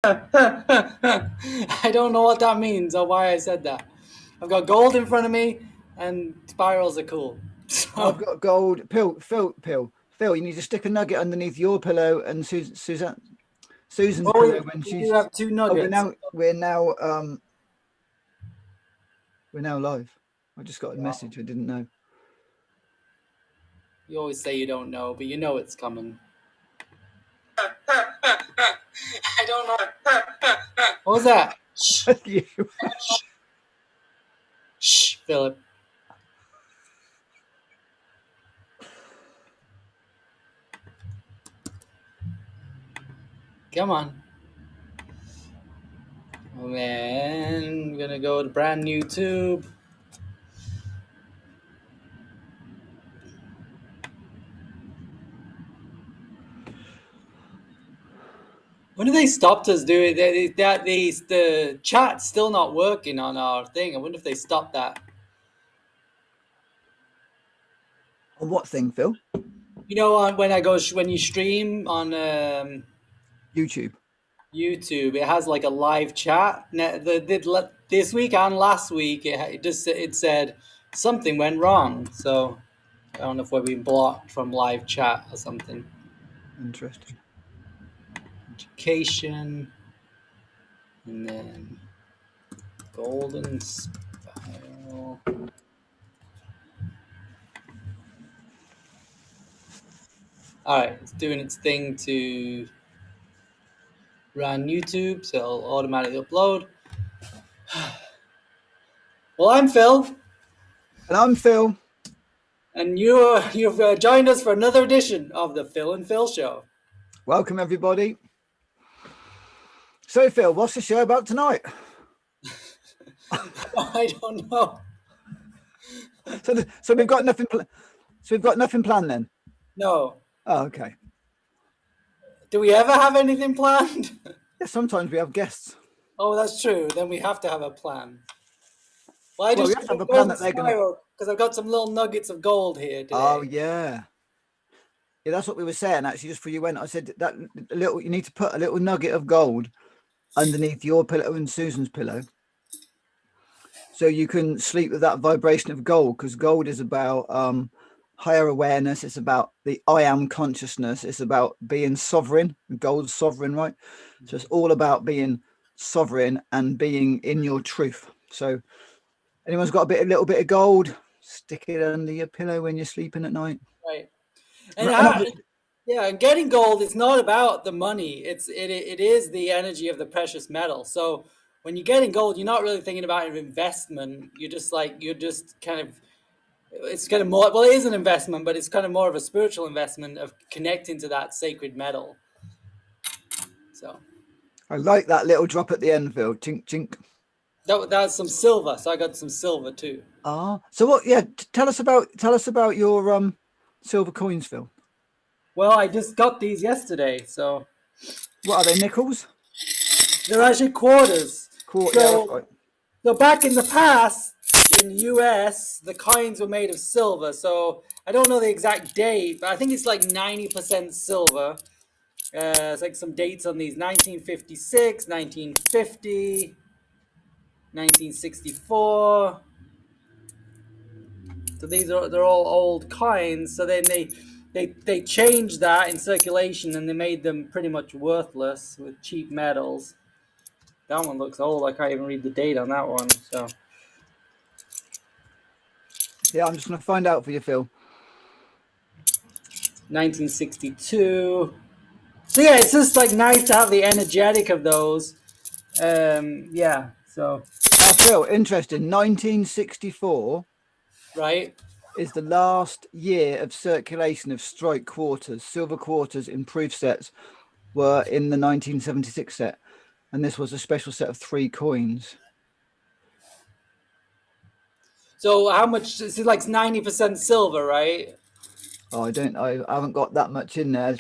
I don't know what that means or why I said that. I've got gold in front of me, and spirals are cool. I've So, got gold. Phil, you need to stick a nugget underneath your pillow and Susan's oh, pillow when we do she's. have two Oh, nuggets. we're now live. I just got a Wow. message I didn't know. You always say you don't know, but you know it's coming. I don't know. What was that? Shh, You. shh, Philip. Come on. Oh man, I'm gonna go to brand new tube. When did they stopped us doing that? The chat's still not working on our thing. I wonder if they stopped that. On what thing, Phil? You know, on when you stream on YouTube. YouTube, it has like a live chat. This week and last week, it said something went wrong. So I don't know if we're being blocked from live chat or something. Interesting. Education, and then golden spiral. All right, it's doing its thing to run YouTube, so it'll automatically upload. Well, I'm Phil, And I'm Phil. and you've joined us for another edition of the Phil and Phil Show. Welcome, everybody. So, Phil, what's the show about tonight? I don't know. So we've got nothing. So we've got nothing planned then. No. Oh, okay. Do we ever have anything planned? Yeah, sometimes we have guests. Oh, that's true. Then we have to have a plan. Well, I Well, we just have to have a plan golden that they're going to. spiral because I've got some little nuggets of gold here Oh, today. yeah. Yeah, that's what we were saying actually. Just before you went, I said that you need to put a little nugget of gold underneath your pillow and Susan's pillow, so you can sleep with that vibration of gold. Because gold is about higher awareness. It's about the I am consciousness. It's about being sovereign. Gold's sovereign, right? So it's all about being sovereign and being in your truth. So anyone's got a little bit of gold, stick it under your pillow when you're sleeping at night. Right. And And yeah, and getting gold is not about the money. It is the energy of the precious metal. So when you're getting gold, you're not really thinking about an investment. You're just kind of it's kind of more well, it is an investment, but it's kind of more of a spiritual investment of connecting to that sacred metal. So I like that little drop at the end, Phil. Chink, chink. that's some silver. So I got some silver too. Ah, so what? Yeah, tell us about your silver coins, Phil. Well, I just got these yesterday, so What are they? Nickels? they're actually quarters. Yeah, that's So right. So back in the past, in the US, the coins were made of silver. So I don't know the exact date, but I think it's like 90% silver. It's like some dates on these: 1956, 1950, 1964. So they're all old coins. So then they changed that in circulation and they made them pretty much worthless with cheap metals. That one looks old. I can't even read the date on that one. So Yeah, I'm just gonna find out for you, Phil. 1962. So yeah, it's just like nice to have the energetic of those. Yeah. So Ah, Phil, interesting. 1964 right. is the last year of circulation of strike quarters. Silver quarters in proof sets were in the 1976 set, and this was a special set of 3 coins. So how much? It's like 90% silver, right? Oh, I haven't got that much in there.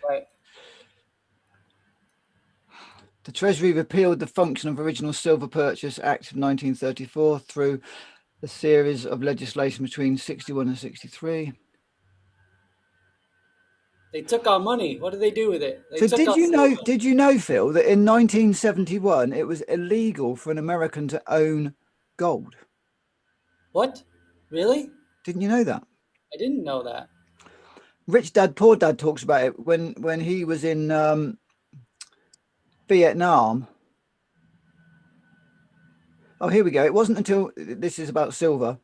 Right. The Treasury repealed the function of Original Silver Purchase Act of 1934 through a series of legislation between 61 and 63. They took our money. What did they do with it? They So took our silver. did you know, Phil, that in 1971 it was illegal for an American to own gold? What? Really? Didn't you know that? I didn't know that. Rich Dad Poor Dad talks about it when he was in Vietnam. Oh, here we go. It wasn't until this is about silver.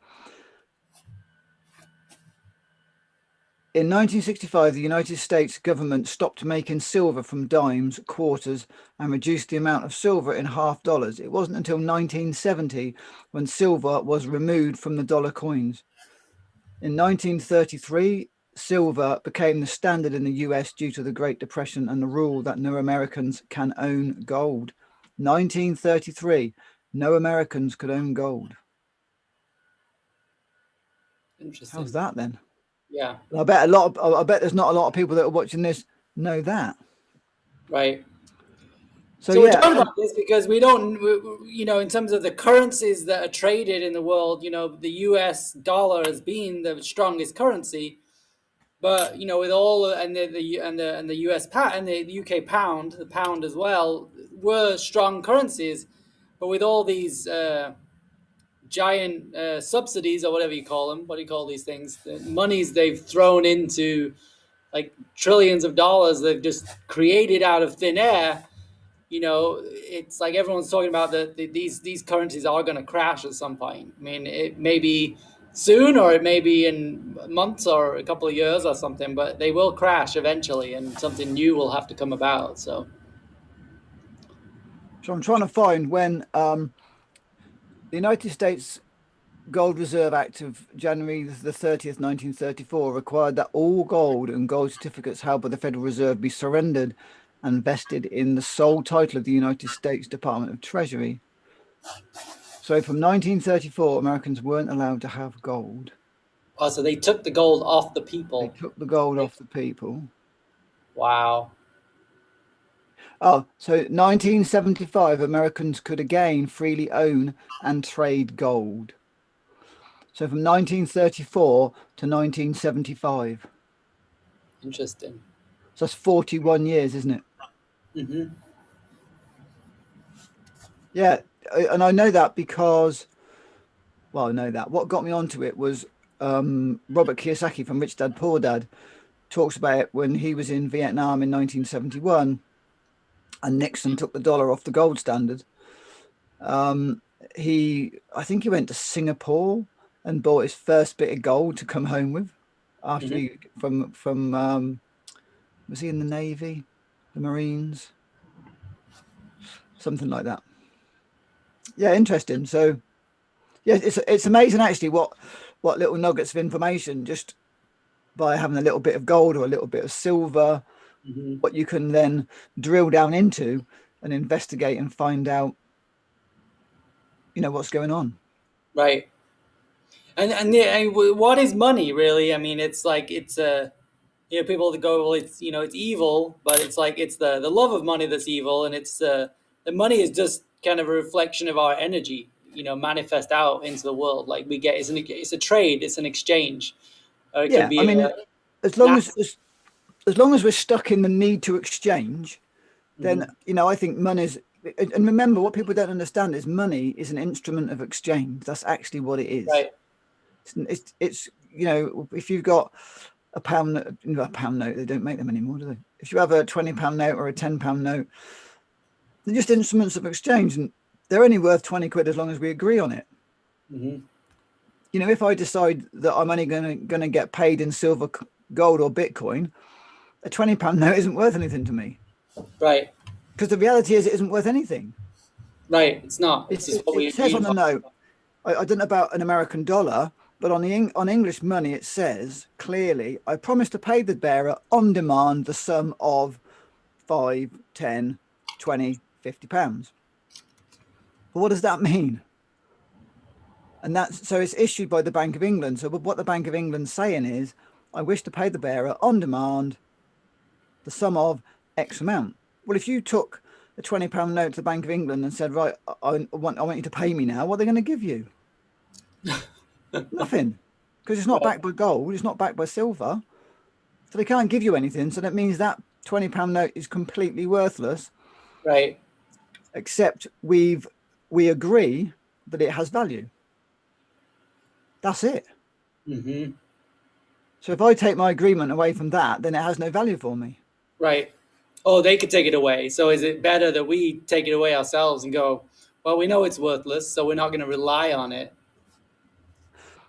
In 1965, the United States government stopped making silver from dimes, quarters, and reduced the amount of silver in half dollars. It wasn't until 1970 when silver was removed from the dollar coins. In 1933, silver became the standard in the US due to the Great Depression and the rule that no Americans can own gold. 1933, no Americans could own gold. How's Interesting. that then? Yeah. I bet there's not a lot of people that are watching this know that. Right. So So we're yeah, talking about this because we don't, in terms of the currencies that are traded in the world, the U.S. dollar has been the strongest currency, but with all and the U.S. pound and the U.K. pound, the pound as well, were strong currencies, but with all these giant subsidies or whatever you call them, what do you call these things? The monies they've thrown into like trillions of dollars they've just created out of thin air. It's like everyone's talking about these currencies are going to crash at some point. I mean, it may be soon or it may be in months or a couple of years or something, but they will crash eventually and something new will have to come about. So, I'm trying to find when the United States Gold Reserve Act of January the 30th, 1934 required that all gold and gold certificates held by the Federal Reserve be surrendered and vested in the sole title of the United States Department of Treasury. So from 1934, Americans weren't allowed to have gold. so they took the gold off the They people. took the gold off the people. Wow. Oh, so 1975, Americans could again freely own and trade gold. So from 1934 to 1975. Interesting. So that's 41 years, isn't it? Mm-hmm. Yeah. And I know that because, well, I know that. What got me onto it was Robert Kiyosaki from Rich Dad Poor Dad talks about it when he was in Vietnam in 1971 and Nixon took the dollar off the gold standard. I think he went to Singapore and bought his first bit of gold to come home with after Mm-hmm. he from was he in the Navy, the Marines, something like that. Yeah, interesting. So yeah, it's amazing actually what little nuggets of information just by having a little bit of gold or a little bit of silver, Mm-hmm. what you can then drill down into and investigate and find out, what's going on. Right. And what is money really? I mean, it's like it's a people that go, well, it's evil, but it's like it's the love of money that's evil, and it's the money is just kind of a reflection of our energy, manifest out into the world. Like we get, it's a trade, it's an exchange, or it could Yeah, I be mean, a as long as mass. as long as we're stuck in the need to exchange, then Hmm. I think money's and remember what people don't understand is money is an instrument of exchange. That's actually what it is. Right. It's if you've got a pound note, they don't make them anymore, do they? If you have a £20 note or a £10 note, they're just instruments of exchange, and they're only worth 20 quid as long as we agree on it. Hmm. If I decide that I'm only going to get paid in silver, gold, or Bitcoin, a £20 note isn't worth anything to me Right. because the reality is it isn't worth anything. Right. It's not. It's just what we It says agree on the upon. note, I don't know about an American dollar, but on English money, it says clearly, I promise to pay the bearer on demand the sum of 5, 10, 20, £50. But what does that mean? And that's so it's issued by the Bank of England. So what the Bank of England's saying is, I wish to pay the bearer on demand the sum of X amount. Well, if you took a £20 note to the Bank of England and said, right, I want you to pay me now, what are they going to give you? Nothing, because it's not Right. backed by gold, it's not backed by silver. So they can't give you anything. So that means that £20 note is completely worthless, Right. except we agree that it has value. That's it. Mm-hmm. So if I take my agreement away from that, then it has no value for me. Right. Oh, they could take it away. So is it better that we take it away ourselves and go, well, we know it's worthless, so we're not going to rely on it.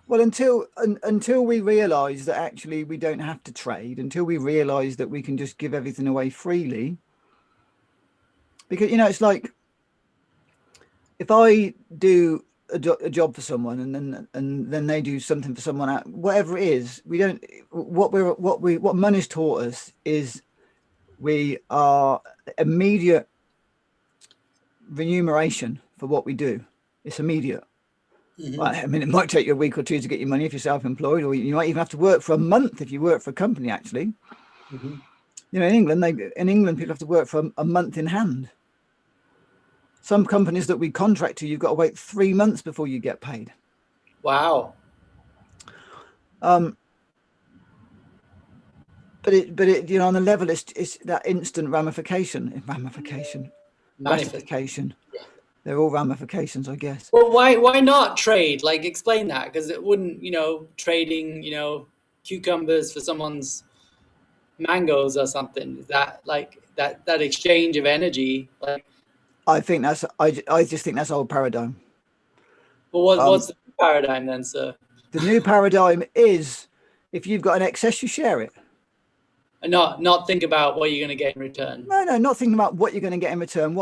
Well, until we realize that actually we don't have to trade, until we realize that we can just give everything away freely, because it's like if I do a job for someone and then they do something for someone else, whatever it is, we don't what money's taught us is we are immediate remuneration for what we do. It's immediate. Well, Mm-hmm. I mean, it might take you a week or two to get your money if you're self-employed, or you might even have to work for a month if you work for a company. Actually, Mm-hmm. in England people have to work for a month in hand. Some companies that we contract to, you've got to wait 3 months before you get paid. Wow. Um, but on the level, it's that instant Manifest. ratification. They're all ramifications, I guess. Well, why not trade? Like, explain that, because it wouldn't, trading, cucumbers for someone's mangoes or something. Is that like that exchange of energy? Like, I just think that's old paradigm. well, what's Um, the paradigm then, sir? the new paradigm is if you've got an excess, you share it. And not think about what you're going to get in return. No, not thinking about what you're going to get in return.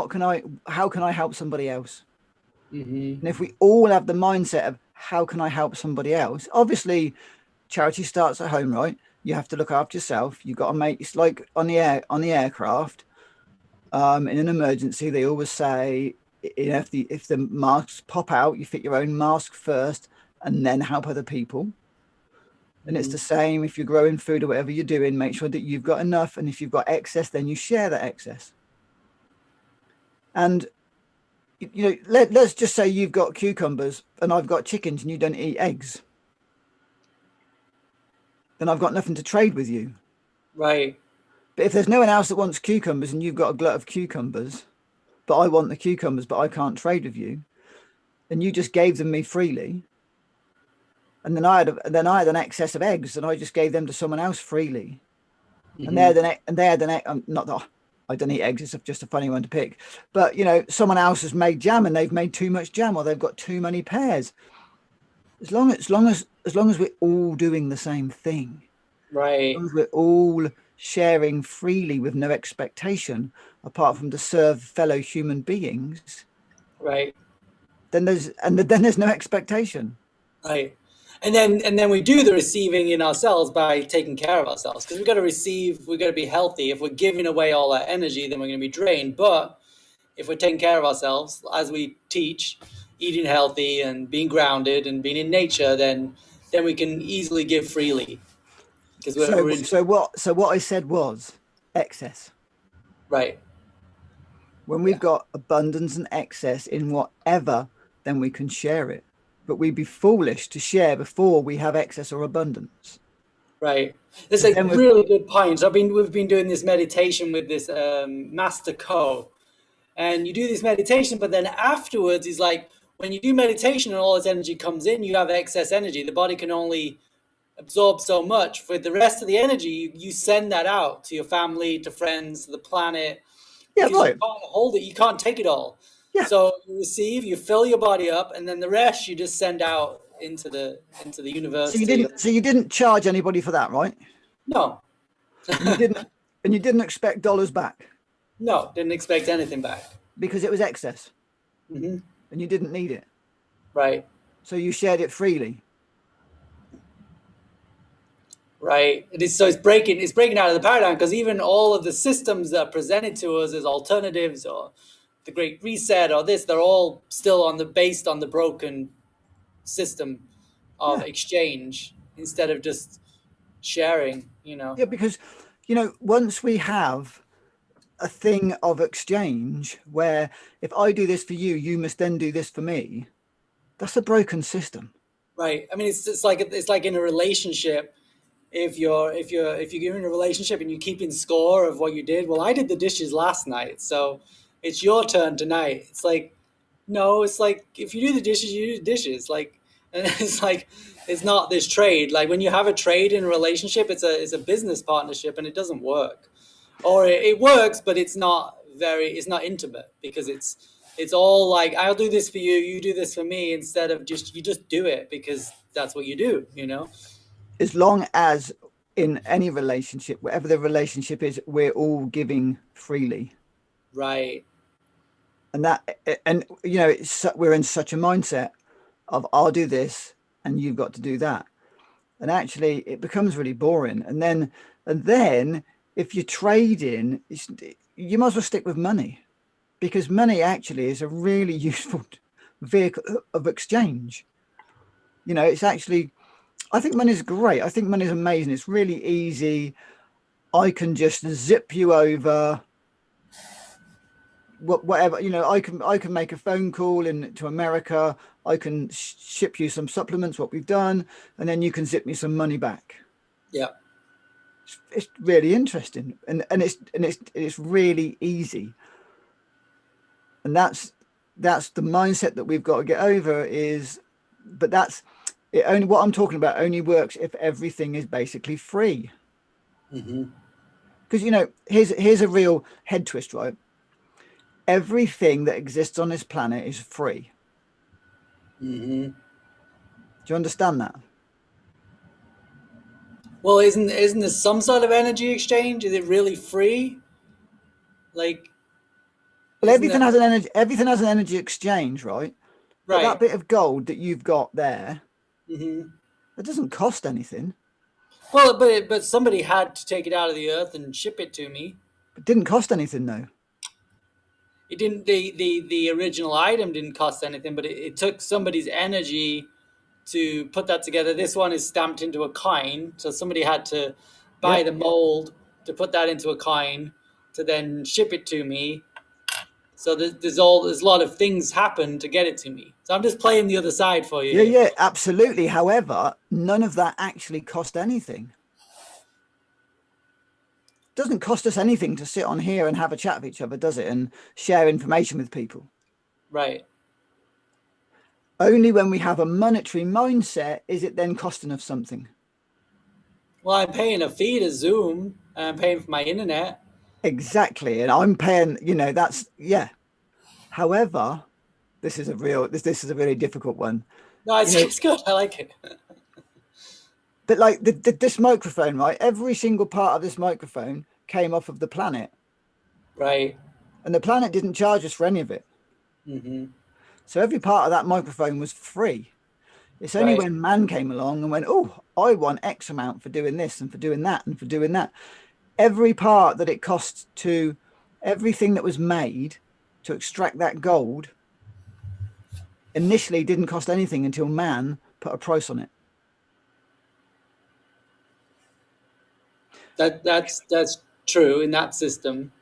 How can I help somebody else? Mm-hmm. And if we all have the mindset of how can I help somebody else, obviously charity starts at home, right? You have to look after yourself. You've got to make it's like on the aircraft. In an emergency, they always say, if the masks pop out, you fit your own mask first and then help other people. And it's Mm-hmm. the same if you're growing food or whatever you're doing, make sure that you've got enough. And if you've got excess, then you share that excess. And let's just say you've got cucumbers and I've got chickens and you don't eat eggs. Then I've got nothing to trade with you. Right. But if there's no one else that wants cucumbers and you've got a glut of cucumbers, but I want the cucumbers, but I can't trade with you, and you just gave them me freely, and then I had an excess of eggs, and I just gave them to someone else freely, and Mm-hmm. they had an egg. Not that I don't eat eggs; it's just a funny one to pick. But someone else has made jam, and they've made too much jam, or they've got too many pears. As long as we're all doing the same thing, as Right. long as we're all sharing freely with no expectation apart from to serve fellow human beings, Right. then there's no expectation. Right. And then we do the receiving in ourselves by taking care of ourselves, because we've got to receive, we've got to be healthy. If we're giving away all that energy, then we're going to be drained. But if we're taking care of ourselves, as we teach, eating healthy and being grounded and being in nature, then we can easily give freely, because we're So in. what I said was excess. Right. When we've Yeah. got abundance and excess in whatever, then we can share it. But we'd be foolish to share before we have excess or abundance. Right. That's Because a then really good point. We've been doing this meditation with this Master Co. And you do this meditation, but then afterwards is like when you do meditation and all this energy comes in, you have excess energy. The body can only absorb so much. For the rest of the energy, you send that out to your family, to friends, to the planet, yeah, because you right. can't hold it, you can't take it all. Yeah. So you receive, you fill your body up, and then the rest you just send out into the So universe. you To didn't so you didn't charge anybody for that, right? no, And you didn't expect dollars back no, didn't expect anything back. because it was excess Hmm. and you didn't need it. Right. So you shared it freely. Right. It is, so it's breaking out of the paradigm, because even all of the systems that are presented to us as alternatives, or the Great Reset, or this, they're all still based on the broken system of Yeah. exchange instead of just sharing. Yeah, because once we have a thing of exchange where if I do this for you, you must then do this for me, that's a broken system. Right. I mean, it's like in a relationship. if you're in a relationship and you're keeping score of what you did. Well, I did the dishes last night, so it's your turn tonight. It's like, no, it's like if you do the dishes, you do the dishes. Like, and it's like it's not this trade. Like when you have a trade in a relationship, it's a business partnership, and it doesn't work, or it works, but it's not intimate because it's all like I'll do this for you, you do this for me, instead of just you just do it because that's what you do, you know? As long as in any relationship, whatever the relationship is, we're all giving freely. Right. And that, and you know, we're in such a mindset of I'll do this and you've got to do that. And actually it becomes really boring. And then if you're trading, you might as well stick with money, because money actually is a really useful vehicle of exchange. You know, it's actually, I think money is great. I think money is amazing. It's really easy. I can just zip you over whatever, you know. I can make a phone call in to America. I can ship you some supplements, what we've done, and then you can zip me some money back. Yeah. It's really interesting, and it's really easy. And that's the mindset that we've got to get over. Is But that's it. Only what I'm talking about only works if everything is basically free. Mm-hmm. Because, you know, here's a real head twist, right? Everything that exists on this planet is free. Mm-hmm. Do you understand that? Well, isn't this some sort of energy exchange? Is it really free? Like, Well, isn't it? everything has an energy exchange, right? But that Right. bit of gold that you've got there, Mm-hmm. it doesn't cost anything. Well, but somebody had to take it out of the earth and ship it to me. It didn't cost anything though. It didn't. The original item didn't cost anything, but it took somebody's energy to put that together. This one is stamped into a coin, so somebody had to buy Yep. the mold to put that into a coin to then ship it to me. So there's a lot of things happen to get it to me. So I'm just playing the other side for you Yeah, here. yeah, absolutely. However, none of that actually cost anything. It doesn't cost us anything to sit on here and have a chat with each other, does it? And share information with people. Right. Only when we have a monetary mindset is it then costing us something. Well, I'm paying a fee to Zoom. And I'm paying for my internet. Exactly. And I'm paying, you know, that's, yeah. However, this is a really difficult one. No, You know, it's good. I like it. but like this microphone, right? Every single part of this microphone came off of the planet, Right. and the planet didn't charge us for any of it. Mm-hmm. So every part of that microphone was free. It's only Right. when man came along and went, oh, I want X amount for doing this and for doing that and for doing that. Every part that it cost to everything that was made to extract that gold initially didn't cost anything until man put a price on it. That's true in that system.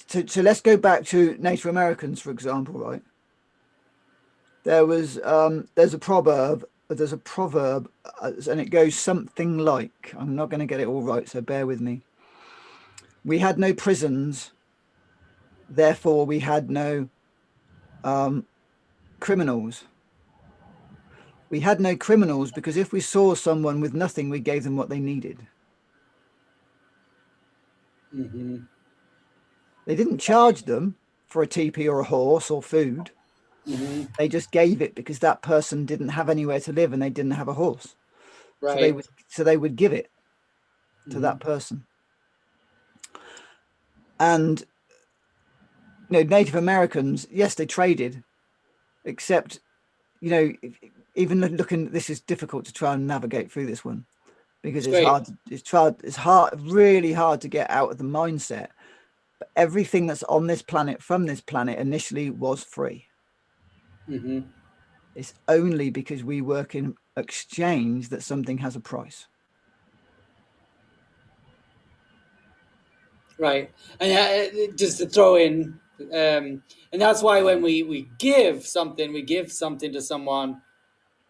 So let's go back to Native Americans, for example, right? There's a proverb, and it goes something like, I'm not going to get it all right, so bear with me. We had no prisons, therefore we had no criminals. We had no criminals because if we saw someone with nothing, we gave them what they needed. Mm-hmm. They didn't charge them for a teepee or a horse or food. Mm-hmm. They just gave it because that person didn't have anywhere to live and they didn't have a horse. So they Right. would give it to Mm-hmm. that person. And you know, Native Americans, yes, they traded, except, you know, even looking, this is difficult to try and navigate through this one because It's it's great. hard. It's hard, really hard to get out of the mindset. But everything that's on this planet from this planet initially was free. Mm-hmm. It's only because we work in exchange that something has a price. Right. And just to throw in, and that's why when we give something to someone,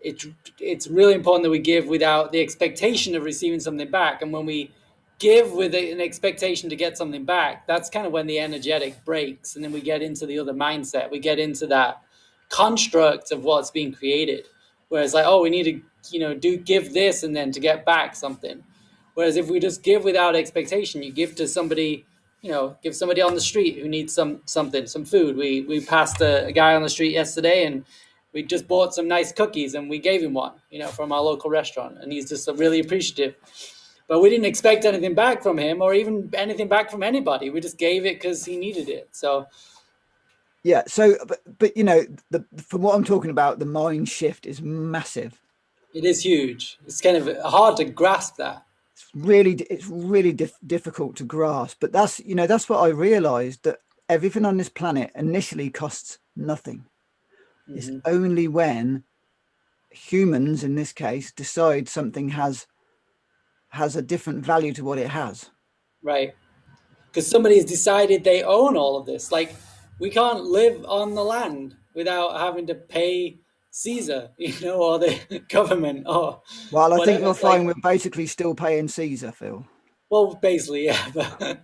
it it's really important that we give without the expectation of receiving something back. And when we give with an expectation to get something back, that's kind of when the energetic breaks, and then we get into the other mindset. We get into that construct of what's being created, where it's like, oh, we need to, do give this and then to get back something. Whereas if we just give without expectation, you give to somebody, give somebody on the street who needs some food. We passed a guy on the street yesterday, and we just bought some nice cookies and we gave him one, from our local restaurant, and he's just really appreciative. But we didn't expect anything back from him or even anything back from anybody. We just gave it because he needed it. So yeah. So, but from what I'm talking about, the mind shift is massive. it is huge. It's kind of hard to grasp that. It's really difficult to grasp. But that's what I realized, that everything on this planet initially costs nothing. Mm-hmm. It's only when humans, in this case, decide something has a different value to what it has. Right. Because somebody's decided they own all of this. Like, we can't live on the land without having to pay Caesar, or the government, or well, I whatever. think you'll find we're basically still paying Caesar, Phil. Well, basically, yeah. But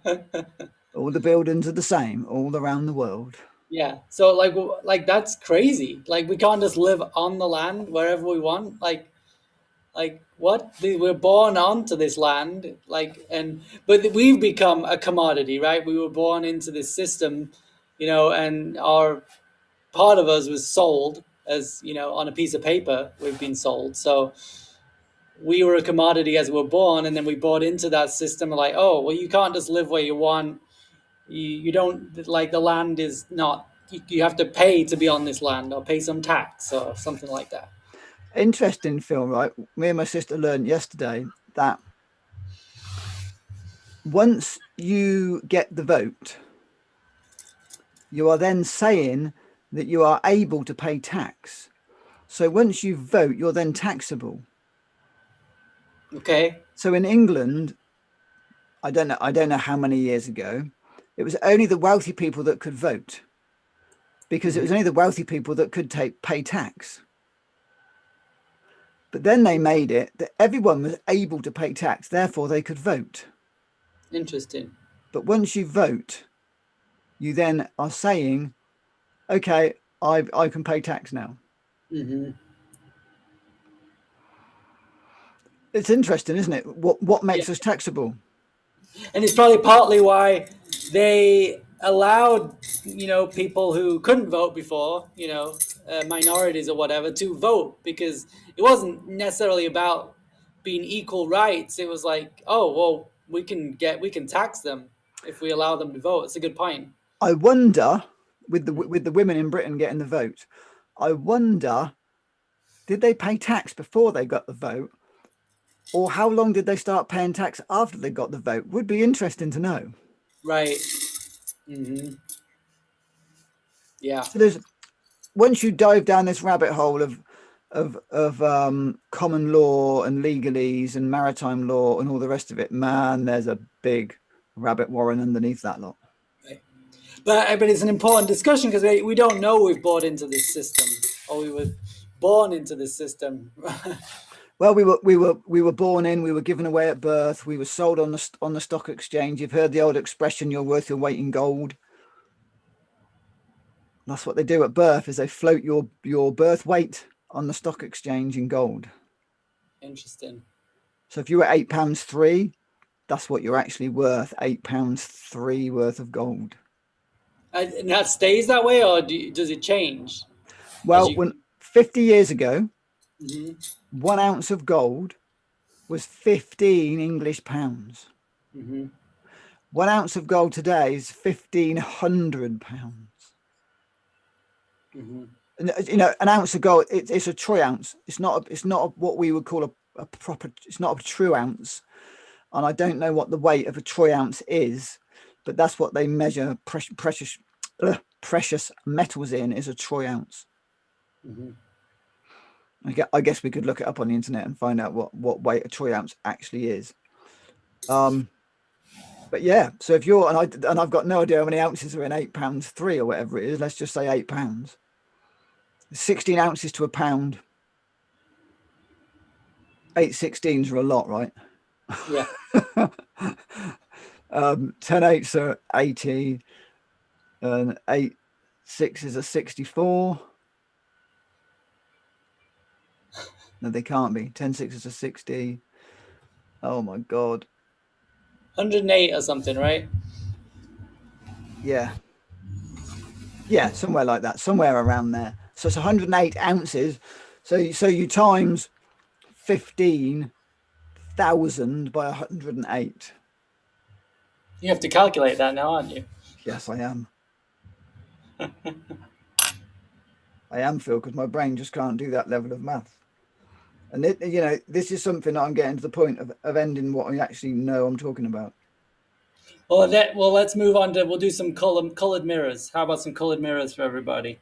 all the buildings are the same all around the world. Yeah. So like that's crazy. Like, we can't just live on the land wherever we want. Like what? We're born onto this land, but we've become a commodity, right? We were born into this system, and our part of us was sold as, on a piece of paper. We've been sold. So we were a commodity as we were born, and then we bought into that system. Like, oh, well, you can't just live where you want. You don't, like, the land is not. You have to pay to be on this land, or pay some tax or something like that. Interesting, Phil, right? Me and my sister learned yesterday that once you get the vote, you are then saying that you are able to pay tax. So once you vote, you're then taxable. Okay. So in England, I don't know how many years ago, it was only the wealthy people that could vote, because it was only the wealthy people that could pay tax. But then they made it that everyone was able to pay tax, therefore they could vote. Interesting. But once you vote, you then are saying, okay, I can pay tax now. Mm-hmm. It's interesting, isn't it? What makes us taxable? And it's probably partly why they allowed, people who couldn't vote before, minorities or whatever, to vote, because it wasn't necessarily about being equal rights. It was like, oh, well, we can tax them if we allow them to vote. It's a good point. I wonder, with the women in Britain getting the vote, I wonder, did they pay tax before they got the vote? Or how long did they start paying tax after they got the vote? Would be interesting to know. Right. Mm-hmm. Yeah. So once you dive down this rabbit hole of common law and legalese and maritime law and all the rest of it, man, there's a big rabbit warren underneath that lot. Right. But it's an important discussion, because we don't know we've bought into this system, or we were born into this system. Well, we were born in, we were given away at birth, we were sold on the stock exchange. You've heard the old expression, you're worth your weight in gold. That's what they do at birth, is they float your birth weight on the stock exchange in gold. Interesting. So if you were £8.3, that's what you're actually worth, £8.3 worth of gold. And that stays that way, or does it change? Well, when 50 years ago, mm-hmm. 1 ounce of gold was 15 English pounds. Mm-hmm. 1 ounce of gold today is £1,500. Mm-hmm. And, an ounce of gold, it's a troy ounce. It's not what we would call a proper. It's not a true ounce, and I don't know what the weight of a troy ounce is, but that's what they measure precious metals in, is a troy ounce. Mm-hmm. I guess we could look it up on the internet and find out what weight a troy ounce actually is. But yeah, so if you're and I've got no idea how many ounces are in £8.3 or whatever it is. Let's just say £8. 16 ounces to a pound. 8 16s are a lot, right? Yeah. 10 eights are 80, and 8 sixes are 64. No, they can't be. 10 sixes are 60. Oh my God. 108 or something, right? Yeah. Yeah, somewhere like that, somewhere around there. So it's 108 ounces. So you times 15,000 by 108. You have to calculate that now, aren't you? Yes, I am. I am, Phil, because my brain just can't do that level of math. And this is something that I'm getting to the point of ending what I actually know I'm talking about. Well, let's move on to. We'll do some colored mirrors. How about some colored mirrors for everybody?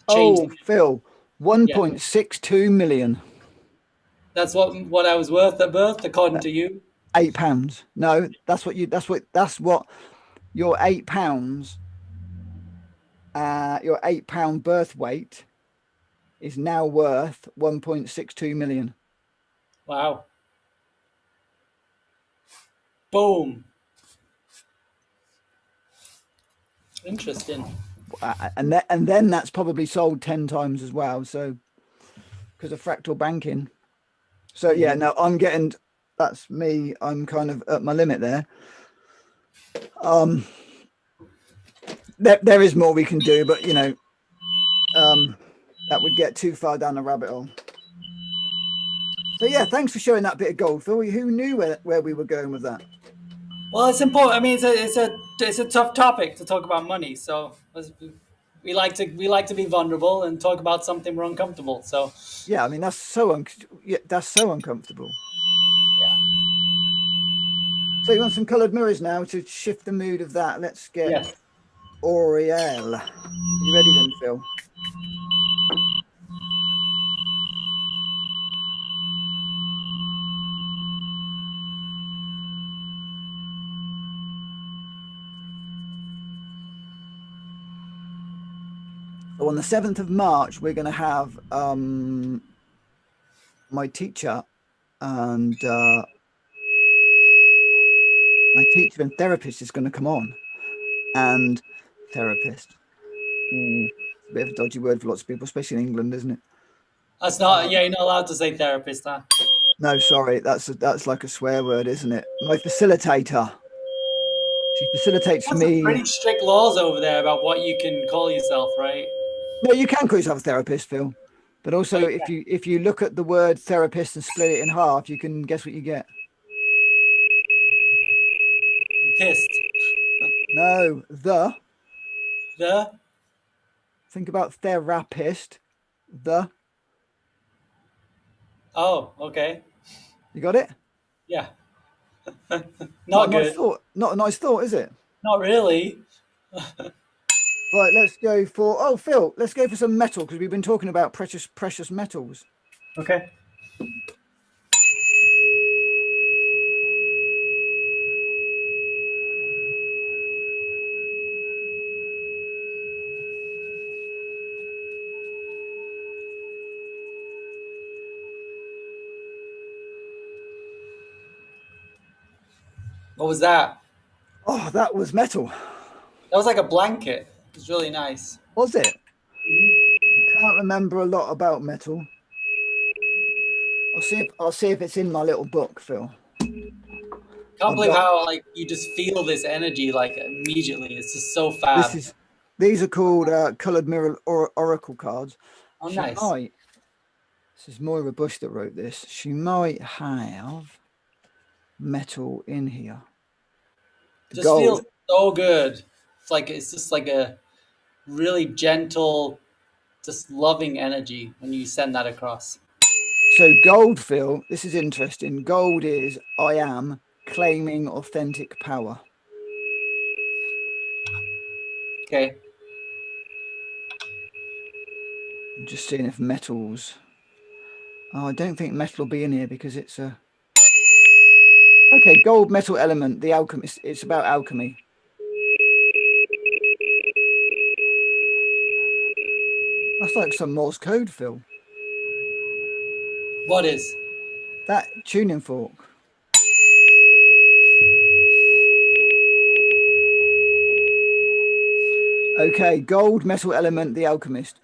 Change. Oh, Phil, Yeah, 1.62 million. that's what I was worth at birth, according Uh, to you. £8. No, that's what your £8, your £8 birth weight is now worth 1.62 million. Wow. Boom. Interesting. And then that's probably sold 10 times as well. So because of fractal banking. So yeah, Hmm. no, that's me. I'm kind of at my limit there. Um, there is more we can do, but that would get too far down the rabbit hole. So yeah, thanks for showing that bit of gold, Phil. Who knew where we were going with that? Well, it's important. I mean, it's a tough topic to talk about money. So we like to be vulnerable and talk about something we're uncomfortable. So Yeah, I mean that's so uncomfortable. yeah, So you want some coloured mirrors now to shift the mood of that? Let's get yes. Oriel. Are you ready then, Phil? So on the 7th of March, we're going to have my teacher and my teacher and therapist is going to come on. And therapist. Ooh, it's a bit of a dodgy word for lots of people, especially in England, isn't it? That's not. Yeah, you're not allowed to say therapist, huh? No, sorry, that's like a swear word, isn't it? My facilitator. She facilitates Got some me. pretty strict laws over there about what you can call yourself, right? No, you can call yourself a therapist, Phil. But Oh, also, yeah. if you look at the word therapist and split it in half, you can guess what you get. I'm pissed. No, The think about therapist. The oh, okay, you got it? yeah, Not a not nice good. thought. Not a nice thought, is it? Not really. Right, let's go for Phil, let's go for some metal because we've been talking about precious metals. Okay. What was that? Oh, that was metal, That was like a blanket. It was really nice. was it? Mhm. I can't remember a lot about metal. I'll see if it's in my little book, Phil. Can't I've believe got how like you just feel this energy like immediately. It's just so this fab. is these are called coloured mirror oracle cards. Oh, She nice. might. This is Moira Bush that wrote this. She might have metal in here. The Just gold. feels so good. It's just like a really gentle, just loving energy when you send that across. So gold, Phil. This is interesting. Gold is I am claiming authentic power. Okay. I'm just seeing if metals. Oh, I don't think metal will be in here because it's a. Okay, gold metal element, the alchemist. It's about alchemy. That's like some Morse code, Phil. What is? That tuning fork. Okay, gold, metal element, the alchemist.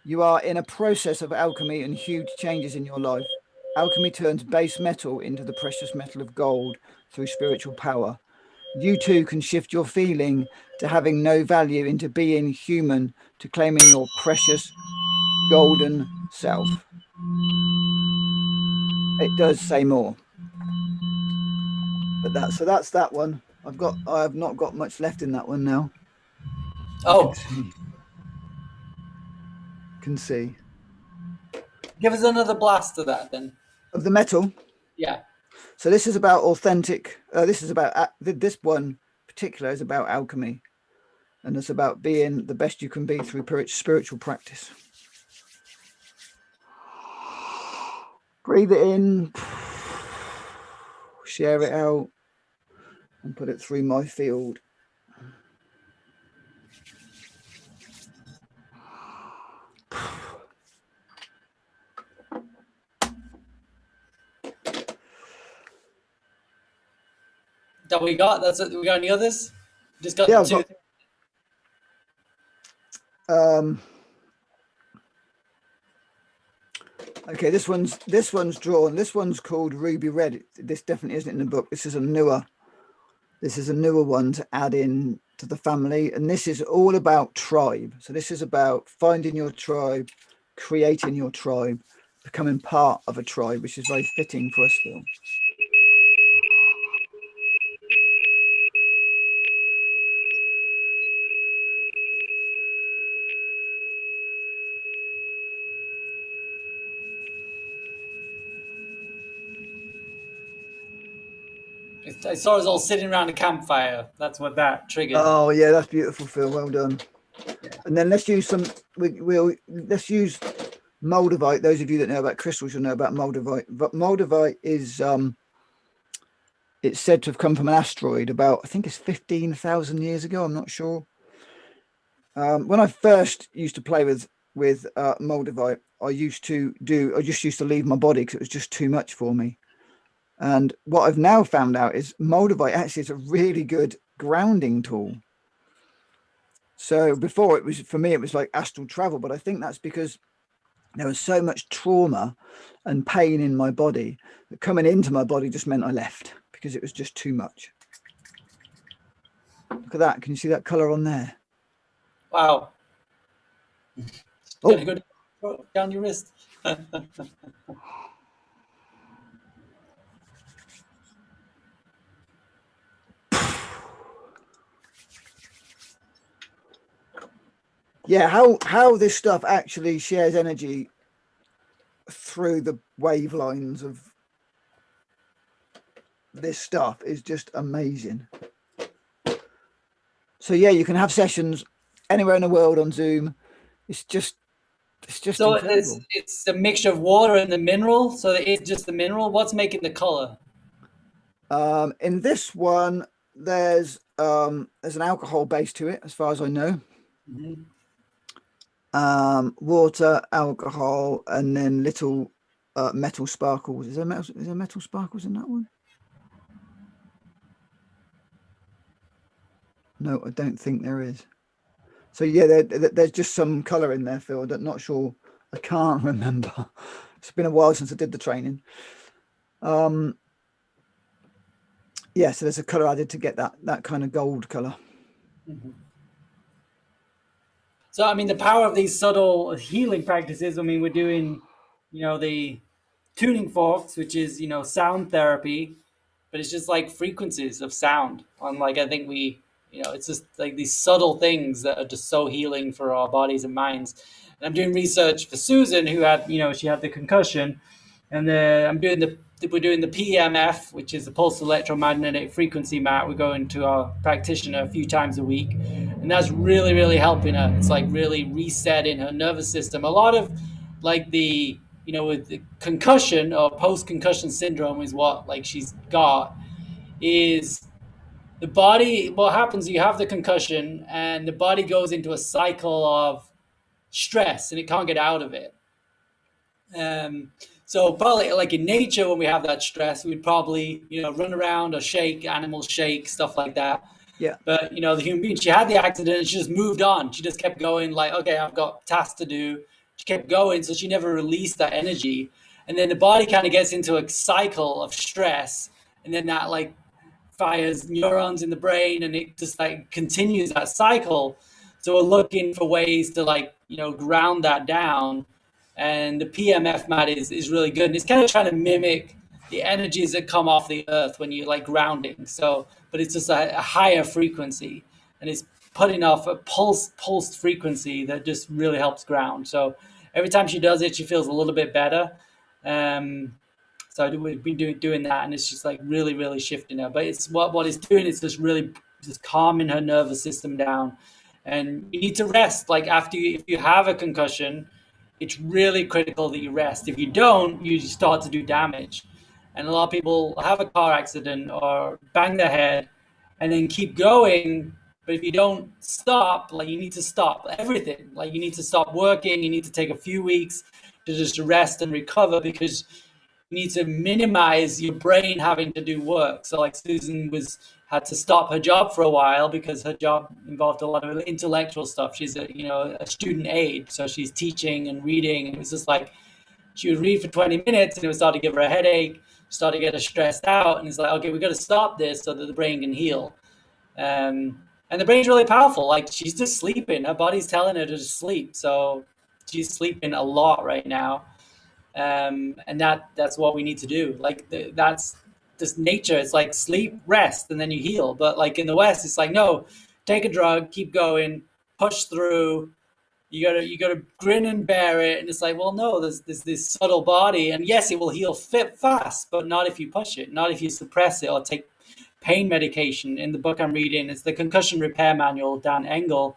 You are in a process of alchemy and huge changes in your life. Alchemy turns base metal into the precious metal of gold through spiritual power. You too can shift your feeling to having no value into being human, to claiming your precious golden self. It does say more, but that's that one. I have not got much left in that one now. You can Oh, see. Can see. give us another blast of that then. Of the metal. Yeah. So this is about authentic. This is about this one particular is about alchemy, and it's about being the best you can be through spiritual practice. Breathe it in, share it out, and put it through my field. That we got. That's it. We got any others? Just got Yeah, the I've two. got. Um, okay, this one's drawn. This one's called Ruby Red. This definitely isn't in the book. This is a newer. This is a newer one to add in to the family, and this is all about tribe. So this is about finding your tribe, creating your tribe, becoming part of a tribe, which is very fitting for us, Phil. I saw us all sitting around a campfire. That's what that triggered. Oh yeah, that's beautiful, Phil. Well done. Yeah. And then let's use some. Let's use Moldavite. Those of you that know about crystals, you'll know about Moldavite. But Moldavite is it's said to have come from an asteroid about, I think it's 15,000 years ago. I'm not sure. When I first used to play with Moldavite, I just used to leave my body because it was just too much for me. And what I've now found out is Moldavite actually is a really good grounding tool. So before it was, for me, it was like astral travel, but I think that's because there was so much trauma and pain in my body that coming into my body just meant I left because it was just too much. Look at that. Can you see that color on there? Wow. Oh, Gonna go down your wrist. yeah. How this stuff actually shares energy through the wave lines of this stuff is just amazing. So yeah, you can have sessions anywhere in the world on Zoom. It's just So incredible. it's a mixture of water and the mineral. So it's just the mineral. What's making the color? In this one, there's an alcohol base to it, as far as I know. Mhm. Water, alcohol, and then little metal sparkles. Is there metal sparkles in that one? No, I don't think there is. So yeah, there's just some color in there, Phil. I'm not sure. I can't remember. It's been a while since I did the training. Yeah, so there's a color added to get that kind of gold color. Mhm. So I mean, the power of these subtle healing practices. I mean, we're doing, the tuning forks, which is sound therapy, but it's just like frequencies of sound. Unlike I think it's just like these subtle things that are just so healing for our bodies and minds. And I'm doing research for Susan, who had she had the concussion, and we're doing the PEMF, which is the pulse electromagnetic frequency mat. We go into our practitioner a few times a week, and that's really really helping her. It's like really resetting her nervous system. A lot of like the with the concussion or post concussion syndrome is what like she's got is the body. What happens? You have the concussion, and the body goes into a cycle of stress, and it can't get out of it. Um, So probably like in nature, when we have that stress, we'd probably, run around or shake, animals shake, stuff like that. Yeah. But the human being, she had the accident and she just moved on. She just kept going, like, okay, I've got tasks to do. She kept going, so she never released that energy. And then the body kind of gets into a cycle of stress, and then that like fires neurons in the brain, and it just like continues that cycle. So we're looking for ways to like ground that down, and the PMF mat is really good, and it's kind of trying to mimic the energies that come off the earth when you like grounding. So, but it's just a higher frequency, and it's putting off a pulsed frequency that just really helps ground. So every time she does it, she feels a little bit better. Um, so we've been doing that, and it's just like really, really shifting her. But it's what it's doing is just really just calming her nervous system down. And you need to rest. Like if you have a concussion, it's really critical that you rest. If you don't, you start to do damage. And a lot of people have a car accident or bang their head, and then keep going. But if you don't stop, like you need to stop everything. Like you need to stop working. You need to take a few weeks to just rest and recover, because you need to minimize your brain having to do work. So like Susan had to stop her job for a while because her job involved a lot of intellectual stuff. She's a student aide, so she's teaching and reading, and it was just like she would read for 20 minutes and it would start to give her a headache, start to get her stressed out, and it's like, okay, we got to stop this so that the brain can heal. And the brain's really powerful. Like she's just sleeping. Her body's telling her to just sleep. So she's sleeping a lot right now. And that's what we need to do. Like that's just nature. It's like sleep, rest, and then you heal. But like in the West, it's like, no, take a drug, keep going, push through. You gotta grin and bear it. And it's like, well, no, there's this subtle body, and yes, it will heal fit fast, but not if you push it, not if you suppress it or take pain medication. In the book I'm reading, it's the Concussion Repair Manual, Dan Engel.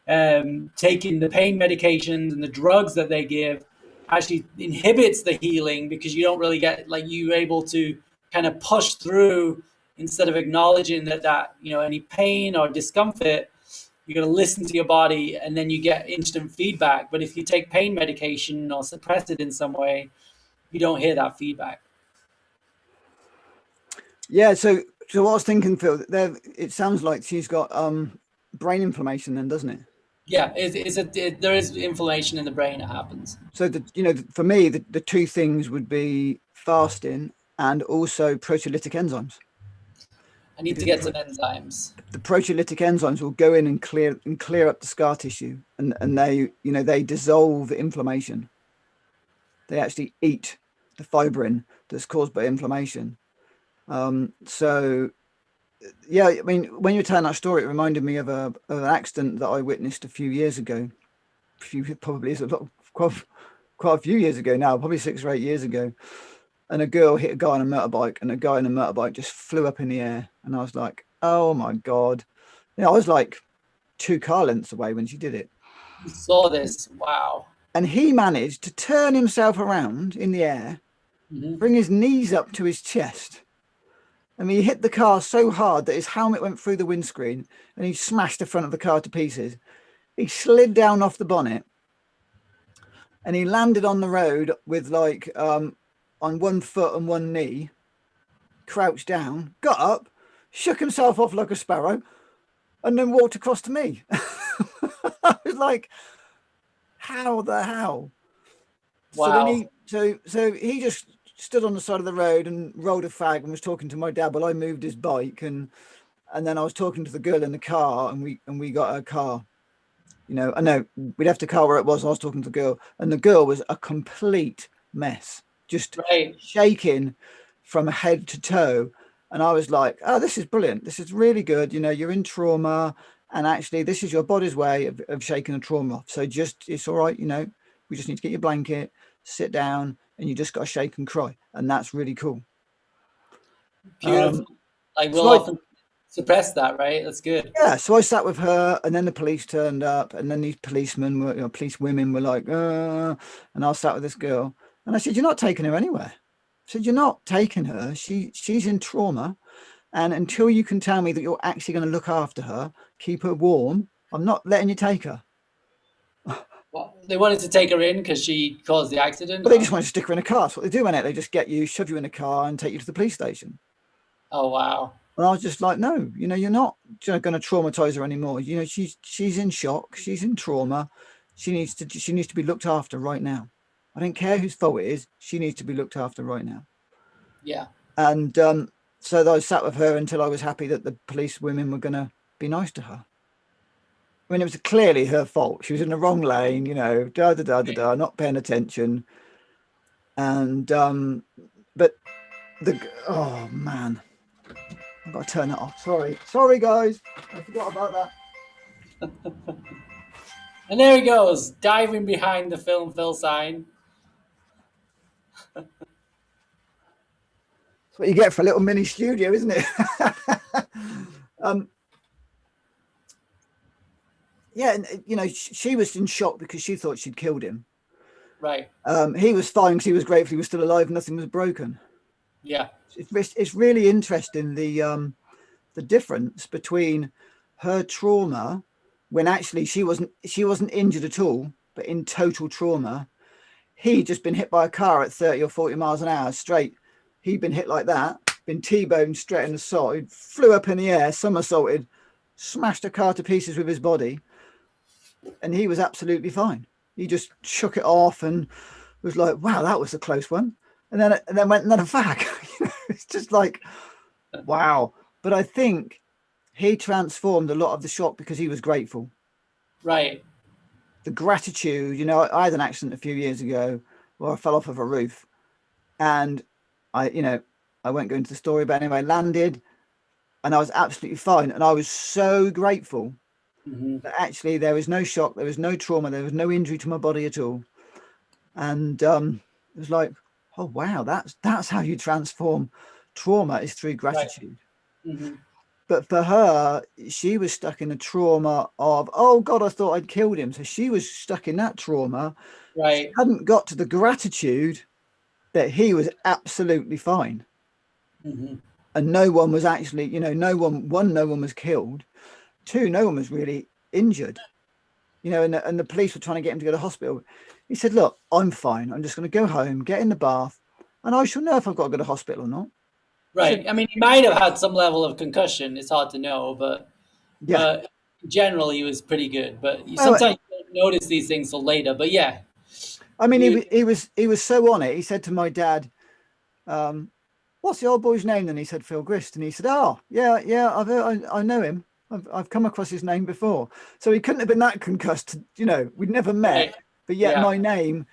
Taking the pain medications and the drugs that they give actually inhibits the healing, because you don't really get like you're able to kind of push through instead of acknowledging that any pain or discomfort. You got to listen to your body, and then you get instant feedback. But if you take pain medication or suppress it in some way, you don't hear that feedback. Yeah. So what I was thinking, Phil, it sounds like she's got brain inflammation then, doesn't it? Yeah, there is inflammation in the brain that happens. So for me, the two things would be fasting and also proteolytic enzymes. I need to Because get some enzymes. the proteolytic enzymes will go in and clear up the scar tissue, and they dissolve inflammation. They actually eat the fibrin that's caused by inflammation. So yeah, I mean, when you were telling that story, it reminded me of an accident that I witnessed a few years ago. Probably is quite a few years ago now, probably 6 or 8 years ago. And a girl hit a guy on a motorbike, and a guy on a motorbike just flew up in the air. And I was like, oh my God. I was like 2 car lengths away when she did it. You saw this. Wow. And he managed to turn himself around in the air, bring his knees up to his chest. I mean, he hit the car so hard that his helmet went through the windscreen, and he smashed the front of the car to pieces. He slid down off the bonnet, and he landed on the road with like on one foot and one knee, crouched down, got up, shook himself off like a sparrow, and then walked across to me. I was like, how the hell? Wow. So he just stood on the side of the road and rolled a fag and was talking to my dad while I moved his bike, and then I was talking to the girl in the car, and we got her car. I know we left the car where it was. I was talking to the girl, and the girl was a complete mess, just Right. shaking from head to toe. And I was like, oh, this is brilliant. This is really good. You're in trauma, and actually this is your body's way of shaking the trauma off. So it's all right. We just need to get your blanket, sit down, and you just got to shake and cry. And that's really cool. Beautiful. Like So we'll often suppress that, right? That's good. yeah, so I sat with her, and then the police turned up, and then these policemen were, police women were like, and I sat with this girl, and I said, "You're not taking her anywhere." I said, "You're not taking her. She's in trauma, and until you can tell me that you're actually going to look after her, keep her warm, I'm not letting you take her." They wanted to take her in because she caused the accident. But they just want to stick her in a car. That's what they do, innit? They just get you, shove you in a car, and take you to the police station. Oh wow. And I was just like, no, you're not going to traumatize her anymore. She's in shock. She's in trauma. She needs to be looked after right now. I don't care whose fault it is. She needs to be looked after right now. Yeah. And so I sat with her until I was happy that the police women were going to be nice to her. I mean, it was clearly her fault. She was in the wrong lane, da da da da da, not paying attention. And but oh man, I've got to turn it off. Sorry, guys, I forgot about that. And there he goes, diving behind the film Phil sign. That's what you get for a little mini studio, isn't it? Yeah, and she was in shock because she thought she'd killed him. Right. He was fine because he was grateful he was still alive. Nothing was broken. Yeah. It's really interesting the difference between her trauma when actually she wasn't injured at all, but in total trauma. He'd just been hit by a car at 30 or 40 miles an hour straight. He'd been hit like that, been T-boned straight in the side, flew up in the air, somersaulted, smashed a car to pieces with his body, and he was absolutely fine. He just shook it off and was like, wow, that was a close one. And then went another fag. It's just like, wow. But I think he transformed a lot of the shock because he was grateful. Right. The gratitude, I had an accident a few years ago where I fell off of a roof, and I won't go into the story, but anyway, I landed and I was absolutely fine. And I was so grateful that actually there was no shock, there was no trauma, there was no injury to my body at all. And it was like, oh wow, that's how you transform trauma, is through gratitude. Right. But for her, she was stuck in a trauma of, oh God, I thought I'd killed him. So she was stuck in that trauma. Right. She hadn't got to the gratitude that he was absolutely fine. And no one was actually, no one was killed. Two, no one was really injured. And the police were trying to get him to go to hospital. He said, look, I'm fine. I'm just going to go home, get in the bath, and I shall know if I've got to go to hospital or not. Right. I mean, he might have had some level of concussion. It's hard to know, but generally he was pretty good. But sometimes you don't notice these things till later. But yeah. I mean, he was so on it. He said to my dad, what's the old boy's name? And he said, Phil Grist. And he said, oh, yeah, I know him. I've come across his name before. So he couldn't have been that concussed. We'd never met. Right. But yet my name,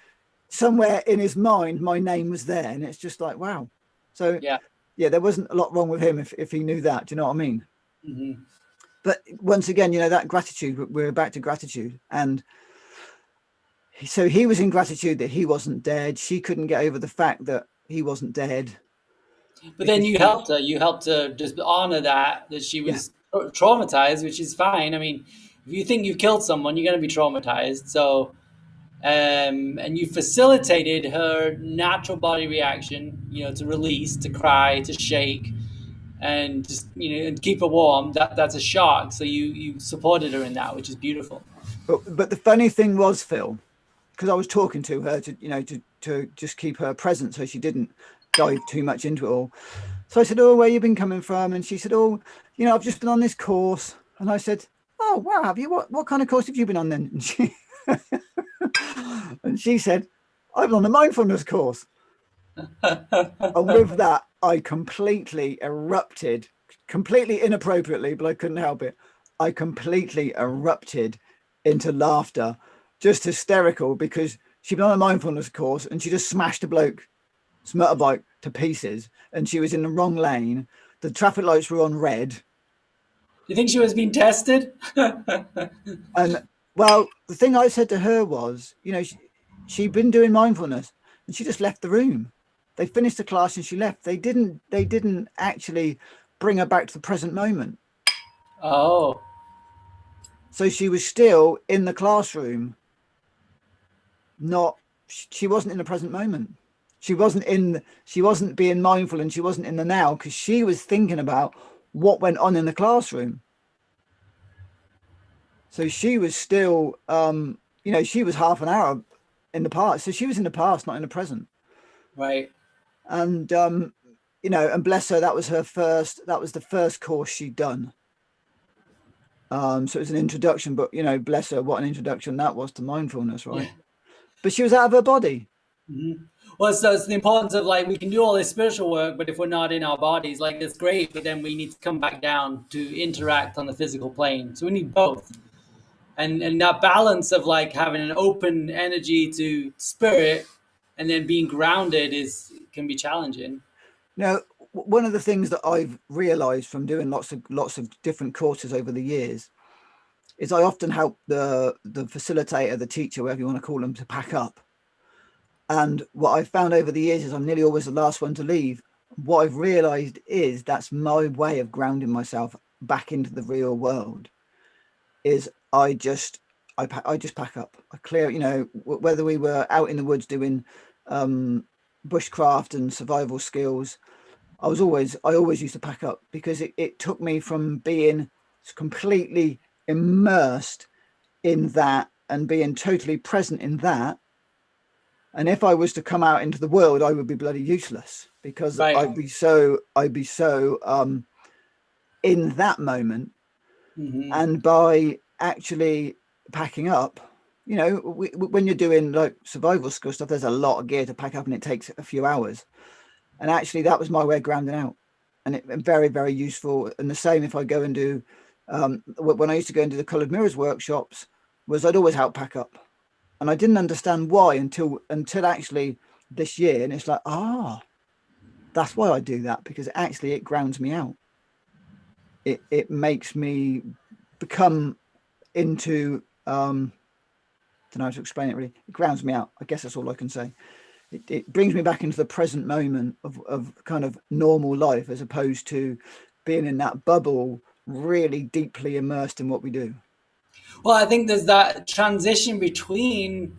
somewhere in his mind, my name was there. And it's just like, wow. So yeah, there wasn't a lot wrong with him if he knew that. Do you know what I mean? But once again, that gratitude, we're back to gratitude. And so he was in gratitude that he wasn't dead. She couldn't get over the fact that he wasn't dead. But then you helped her. You helped her just honor that she was traumatized, which is fine. I mean, if you think you've killed someone, you're going to be traumatized. So, and you facilitated her natural body reaction, to release, to cry, to shake, and just, and keep her warm. That's a shock. So you supported her in that, which is beautiful. But the funny thing was, Phil, because I was talking to her to just keep her present so she didn't dive too much into it all. So I said, oh, where you been coming from? And she said, oh, I've just been on this course. And I said, oh, wow, have you? What kind of course have you been on then? And she said, I've been on a mindfulness course. And with that, I completely erupted, completely inappropriately, but I couldn't help it. I completely erupted into laughter, just hysterical, because she'd been on a mindfulness course and she just smashed a bloke's motorbike to pieces, and she was in the wrong lane. The traffic lights were on red. Do you think she was being tested? And well, the thing I said to her was, she'd been doing mindfulness and she just left the room. They finished the class and she left. They didn't actually bring her back to the present moment. Oh. So she was still in the classroom. She wasn't in the present moment. She wasn't being mindful, and she wasn't in the now, because she was thinking about what went on in the classroom. So she was still you know, she was half an hour in the past, so she was in the past, not in the present. Right. And you know, and bless her, that was her first. That was the first course she'd done. So it was an introduction, but you know, bless her, what an introduction that was to mindfulness, Yeah. right? But she was out of her body. Mhm. Well, so it's the importance of like we can do all this spiritual work, but if we're not in our bodies, like it's great, but then we need to come back down to interact on the physical plane. So we need both, and that balance of like having an open energy to spirit, and then being grounded is can be challenging. Now, one of the things that I've realised from doing lots of different courses over the years is I often help the facilitator, the teacher, whatever you want to call them, to pack up. And what I've found over the years is I'm nearly always the last one to leave. What I've realised is that's my way of grounding myself back into the real world. Is I just pack up. I clear, you know, whether we were out in the woods doing bushcraft and survival skills, I always used to pack up because it took me from being completely immersed in that and being totally present in that. And if I was to come out into the world, I would be bloody useless because Right. I'd be so in that moment. Hmm. And by actually packing up, you know, when you're doing like survival skill stuff, there's a lot of gear to pack up and it takes a few hours. And actually, that was my way of grounding out, and it very, very useful. And the same if I go and do, when I used to go and do the coloured mirrors workshops, was I'd always help pack up, and I didn't understand why until actually this year, and it's like, that's why I do that because actually it grounds me out. It makes me become into don't know how to explain it really. It grounds me out. I guess that's all I can say. It brings me back into the present moment of kind of normal life as opposed to being in that bubble really deeply immersed in what we do. Well, I think there's that transition between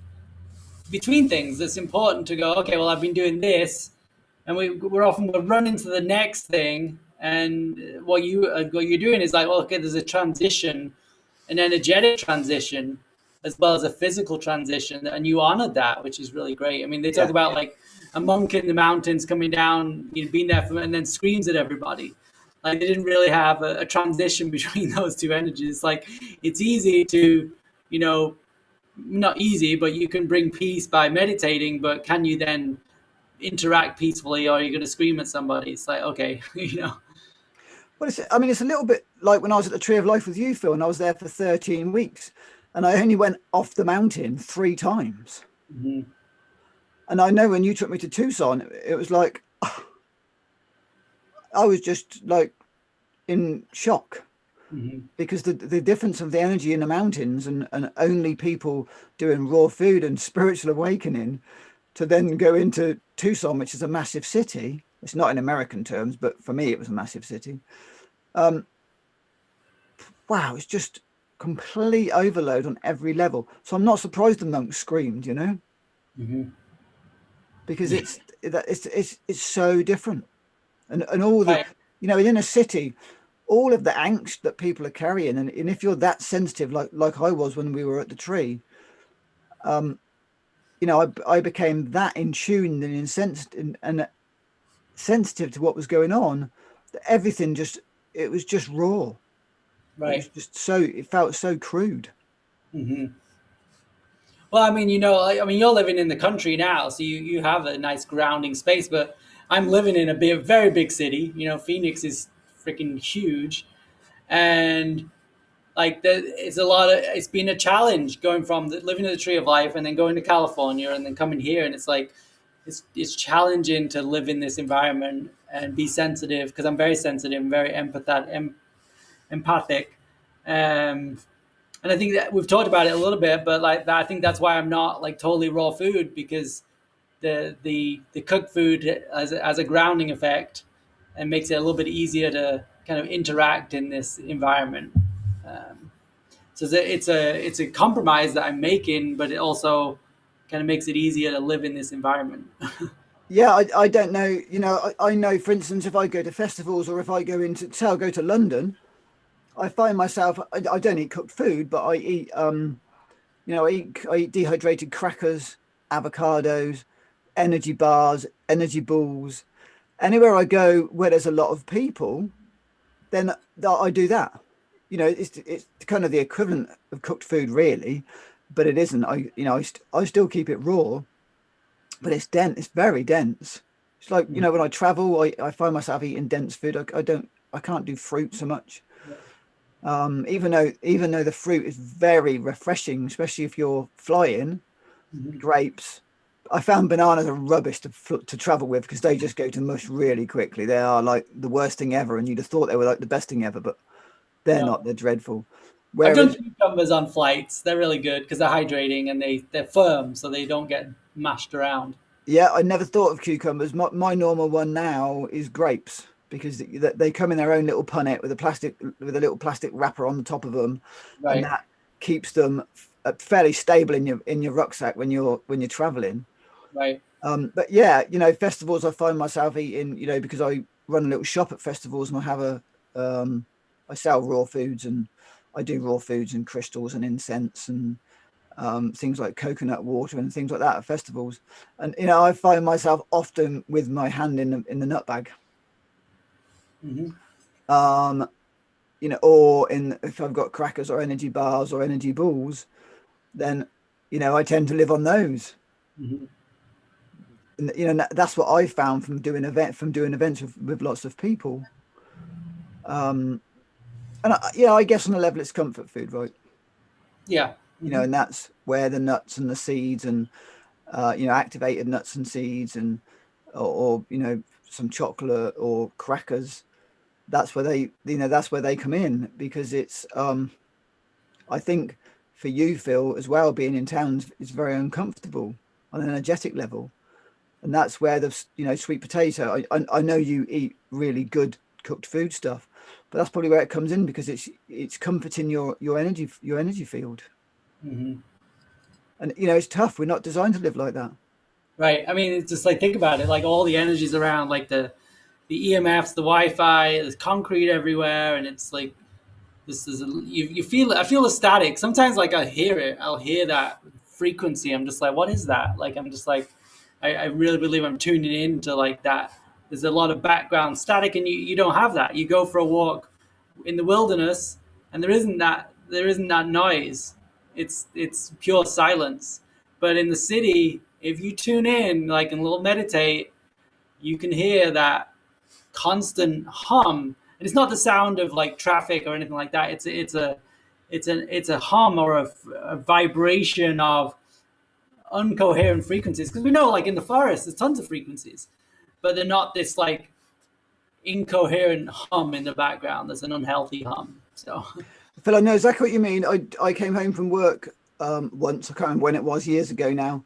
things that's important to go. Okay, well, I've been doing this, and we're running to the next thing, and what you're doing is like, well, okay, there's a transition, an energetic transition, as well as a physical transition, and you honored that, which is really great. I mean, they talk Yeah. about like a monk in the mountains coming down, being there and then screams at everybody. Like they didn't really have a transition between those two energies. Like it's easy to, you know, not easy, but you can bring peace by meditating. But can you then interact peacefully, or are you going to scream at somebody? It's like, okay, you know. Well, I mean, it's a little bit like when I was at the Tree of Life with you, Phil, and I was there for 13 weeks, and I only went off the mountain 3 times. Hmm. And I know when you took me to Tucson, it was like I was just like in shock Hmm. because the difference of the energy in the mountains and only people doing raw food and spiritual awakening to then go into Tucson, which is a massive city. It's not in American terms, but for me, it was a massive city. Um, wow, it's just complete overload on every level. So I'm not surprised the monks screamed, you know, Hmm. because it's so different. And all the, Right. you know, in a city, all of the angst that people are carrying, and if you're that sensitive, like I was when we were at the tree, um, you know, I became that in tune and insensitive and sensitive to what was going on that everything just it was just raw. It was Right. just so it felt so crude. Hmm. Well, I mean, I mean, you're living in the country now, so you have a nice grounding space. But I'm living in a very big city. Phoenix is freaking huge, and like it's a lot of. It's been a challenge going from living in the Tree of Life and then going to California and then coming here, and it's like it's challenging to live in this environment and be sensitive because I'm very sensitive and very empathic. Um, and I think that we've talked about it a little bit, but like I think that's why I'm not like totally raw food because the cooked food as a grounding effect and makes it a little bit easier to kind of interact in this environment. Um, so it's a compromise that I'm making, but it also kind of makes it easier to live in this environment. Yeah, I don't know. You know, I know, for instance, if I go to festivals or if I go into, say, I'll go to London, I find myself, I don't eat cooked food, but I eat. I eat dehydrated crackers, avocados, energy bars, energy balls. Anywhere I go where there's a lot of people, then I do that. It's kind of the equivalent of cooked food, really, but it isn't. I still keep it raw, but it's dense. It's very dense. It's like, Mhm. when I travel, I find myself eating dense food. I can't do fruit so much. Yeah. Even though the fruit is very refreshing, especially if you're flying, Mhm. grapes. I found bananas are rubbish to travel with because they just go to mush really quickly. They are like the worst thing ever, and you'd have thought they were like the best thing ever, but they're not. No. They're dreadful. I've done Whereas, cucumbers on flights. They're really good because they're hydrating and they're firm, so they don't get mashed around. yeah, I never thought of cucumbers. My normal one now is grapes because they come in their own little punnet with a little plastic wrapper on the top of them, and Right. that keeps them fairly stable in your rucksack when you're traveling. Right. But yeah, festivals I find myself eating, because I run a little shop at festivals and um, I sell raw foods, and I do raw foods and crystals and incense and things like coconut water and things like that at festivals. And I find myself often with my hand in the nut bag. Hmm. Um, or in if I've got crackers or energy bars or energy balls, then I tend to live on those. Hmm. And that's what I found from doing events with lots of people. Um, and I guess on a level it's comfort food, right? Yeah. Hmm. And that's where the nuts and the seeds and activated nuts and seeds and or some chocolate or crackers. That's where they come in because it's I think for you, Phil, as well, being in towns is very uncomfortable on an energetic level. And that's where the sweet potato. I know you eat really good cooked food stuff, but that's probably where it comes in because it's comforting your energy field. Hmm. And it's tough. We're not designed to live like that. Right. I mean, it's just like think about it. Like all the energies around, like the EMFs, the Wi-Fi, there's concrete everywhere, and it's like this is you feel I feel the static. Sometimes like I hear it. I'll hear that frequency. I'm just like, what is that? Like I'm just like I really believe I'm tuning in to like that. There's a lot of background static, and you don't have that. You go for a walk in the wilderness, and there isn't that noise. It's pure silence. But in the city, if you tune in, like and a little meditate, you can hear that constant hum. And it's not the sound of like traffic or anything like that. It's a hum or a vibration of uncoherent frequencies. Because we know, like in the forest, there's tons of frequencies, but they're not this like incoherent hum in the background. There's an unhealthy hum. So, Phil, I know exactly what you mean. I came home from work once. I can't remember when it was, years ago now.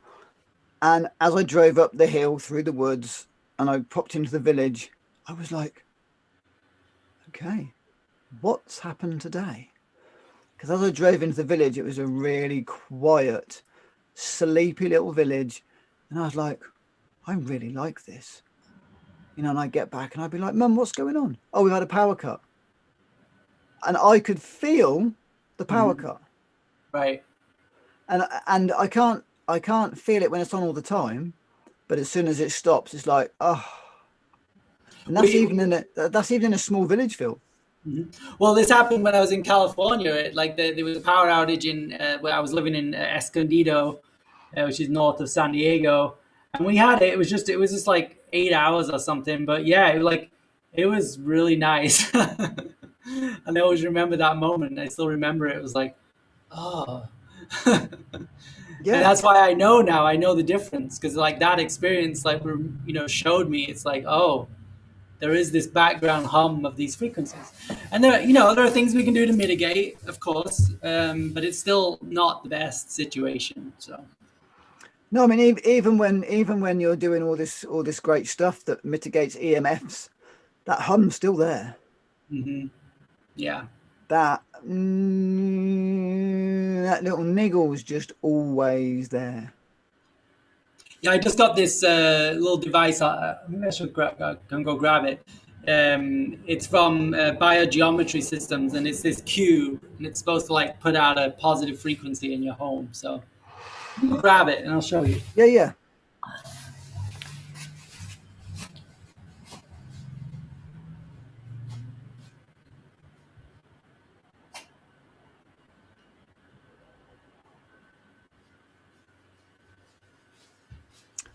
And as I drove up the hill through the woods and I popped into the village, I was like, okay, what's happened today? Because as I drove into the village, it was a really quiet, sleepy little village. And I was like, I really like this. And I'd get back and I'd be like, Mum, what's going on? Oh, we've had a power cut. And I could feel the power mhm, cut. right. And I can't feel it when it's on all the time. But as soon as it stops, it's like, oh, and that's We, even in a small village, Phil. mhm. Well, this happened when I was in California. There was a power outage in where I was living in Escondido, which is north of San Diego, and we had it. It was just like 8 hours or something. But yeah, it was really nice. And I always remember that moment. I still remember it. It was like, oh. And Yeah. that's why I know now. I know the difference because like that experience, like showed me. It's like, oh, there is this background hum of these frequencies, and there are things we can do to mitigate, of course, but it's still not the best situation. So, No, I mean, even when you're doing all this great stuff that mitigates EMFs, that hum's still there. hmm, yeah. That little niggle's just always there. Yeah, I just got this little device. Maybe I should can go grab it. It's from biogeometry systems, and it's this cube, and it's supposed to like put out a positive frequency in your home. So you can grab it, and I'll show you. Yeah, yeah.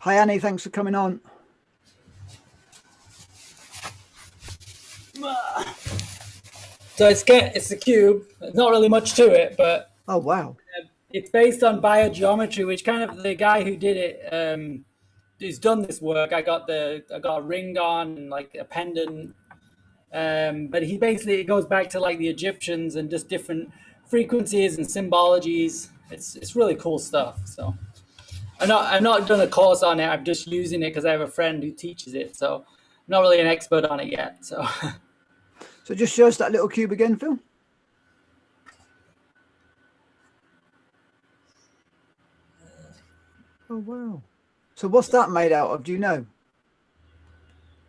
Hi, Annie. Thanks for coming on. So it's a cube. There's not really much to it, but Oh, wow. it's based on biogeometry, which kind of the guy who did it, who's done this work. I got a ring on and like a pendant. But he basically it goes back to like the Egyptians and just different frequencies and symbologies. It's really cool stuff. So I'm not done a course on it. I'm just using it because I have a friend who teaches it. So I'm not really an expert on it yet. So So just show us that little cube again, Phil. Oh, wow. So what's that made out of? Do you know?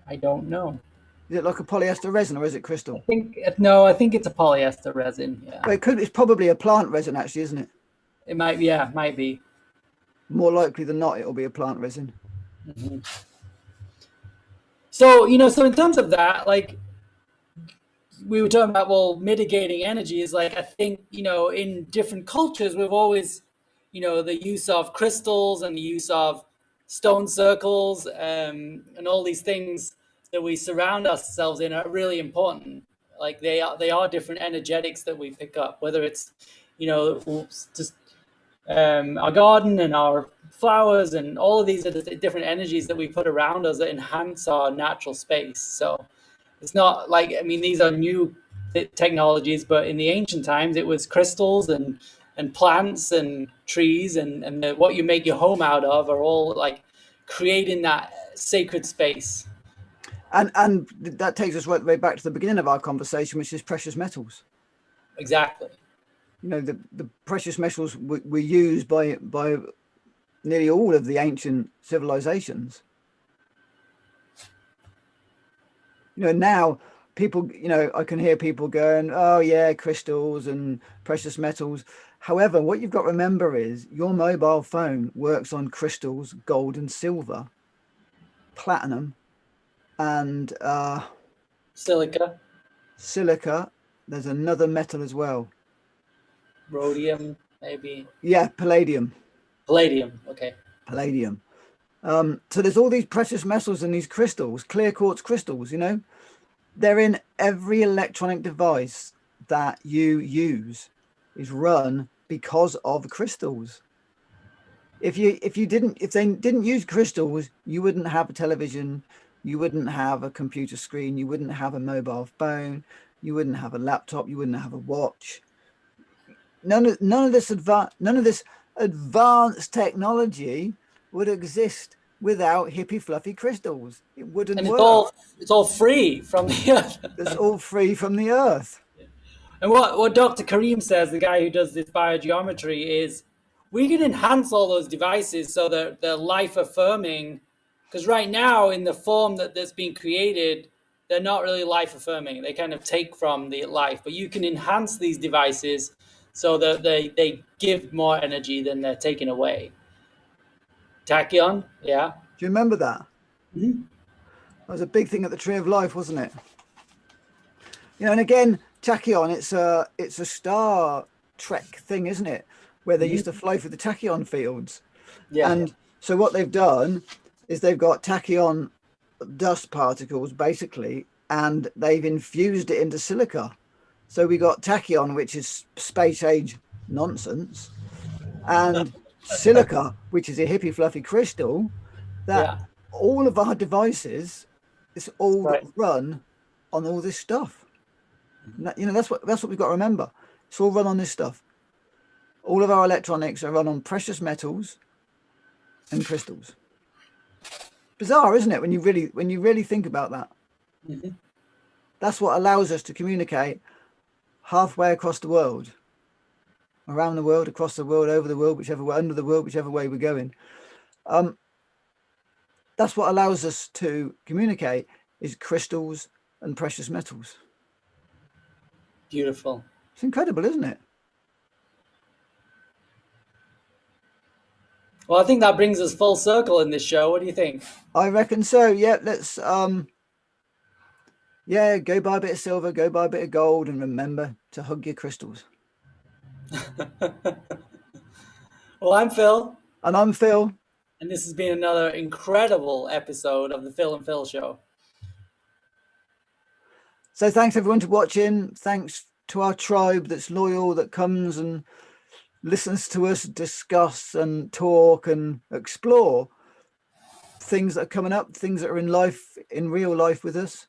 I don't know. Is it like a polyester resin or is it crystal? I think it's a polyester resin. Yeah, Well, it's probably a plant resin, actually, isn't it? it might. Yeah, might be. More likely than not, it'll be a plant resin. Mm-hmm. So in terms of that, like we were talking about, well, mitigating energy is like, I think, in different cultures, we've always, the use of crystals and the use of stone circles, and all these things that we surround ourselves in are really important. Like they are different energetics that we pick up, whether it's, just our garden and our flowers and all of these are the different energies that we put around us that enhance our natural space. So it's not like, I mean, these are new technologies, but in the ancient times, it was crystals and plants and trees and what you make your home out of are all like creating that sacred space. And that takes us right the way back to the beginning of our conversation, which is precious metals. Exactly. The precious metals were used by nearly all of the ancient civilizations. Now people, I can hear people going, oh yeah, crystals and precious metals. However, what you've got to remember is your mobile phone works on crystals, gold and silver, platinum, and Silica, silica. There's another metal as well. rhodium, maybe. Yeah, palladium. Palladium. Okay. Palladium. So there's all these precious metals and these crystals, clear quartz crystals, they're in every electronic device that you use is run because of crystals. If they didn't use crystals, you wouldn't have a television, you wouldn't have a computer screen, you wouldn't have a mobile phone, you wouldn't have a laptop, you wouldn't have a watch. None of this advanced technology would exist without hippie fluffy crystals. It wouldn't And work. it's all free from the earth. It's all free from the earth. And what Dr. Kareem says, the guy who does this biogeometry, is we can enhance all those devices so that they're life affirming. Because right now, in the form that's being created, they're not really life affirming. They kind of take from the life. But you can enhance these devices so that they give more energy than they're taking away. Tachyon, yeah. Do you remember that? Mm-hmm. That was a big thing at the Tree of Life, wasn't it? And again, tachyon, it's a Star Trek thing, isn't it? Where they used to fly through the tachyon fields. Yeah. And so what they've done is they've got tachyon dust particles, basically, and they've infused it into silica. So we got tachyon, which is space age nonsense, and silica, which is a hippie fluffy crystal that all of our devices is all run on all this stuff. That's what we've got to remember. It's all run on this stuff. All of our electronics are run on precious metals and crystals. Bizarre, isn't it? When you really think about that. Mm-hmm. That's what allows us to communicate halfway across the world, around the world, across the world, over the world, whichever way, under the world, whichever way we're going. That's what allows us to communicate is crystals and precious metals. Beautiful. It's incredible, isn't it? Well, I think that brings us full circle in this show. What do you think? I reckon so. Yeah, let's yeah, go buy a bit of silver, go buy a bit of gold, and remember to hug your crystals. Well, I'm Phil, And I'm Phil. and this has been another incredible episode of the Phil and Phil Show. So thanks everyone for watching. Thanks to our tribe that's loyal, that comes and listens to us discuss and talk and explore things that are coming up, things that are in life, in real life with us.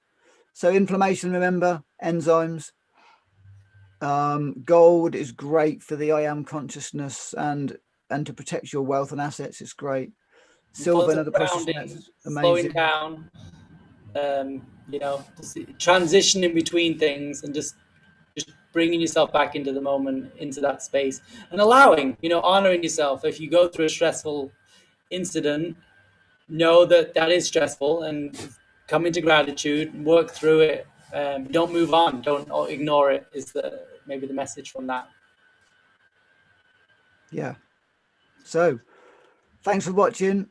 So inflammation, remember, enzymes. Gold is great for the I am consciousness and to protect your wealth and assets. It's great. Silver and other precious metals, slowing amazing. down, just transitioning between things and just bringing yourself back into the moment, into that space, and allowing, honoring yourself. If you go through a stressful incident, know that that is stressful and come into gratitude, work through it. Don't move on. Don't ignore it is maybe the message from that. Yeah. So thanks for watching.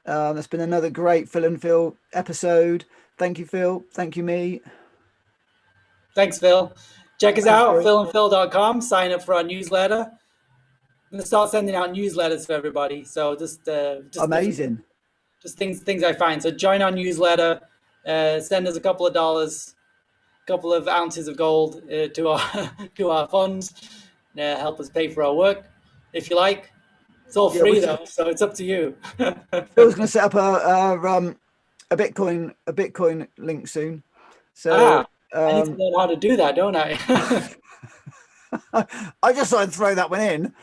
That's been another great Phil and Phil episode. Thank you, Phil. Thank you, me. Thanks, Phil. Check us Thanks, out, Phil. philandphil.com. Sign up for our newsletter. I'm going to start sending out newsletters for everybody. So just Amazing. Just things I find. So join our newsletter. Send us a couple of dollars, a couple of ounces of gold to our to our funds. Help us pay for our work, if you like. It's all free though, so it's up to you. Phil's going to set up a Bitcoin link soon. So I need to learn how to do that, don't I? I just thought I'd throw that one in.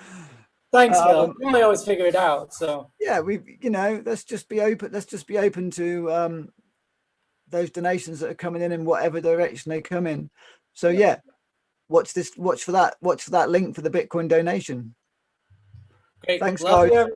Thanks, Phil. I always figure it out. So yeah, let's just be open. Let's just be open to those donations that are coming in whatever direction they come in. So yeah, watch for that link for the Bitcoin donation. Great. Thanks, Love guys. you.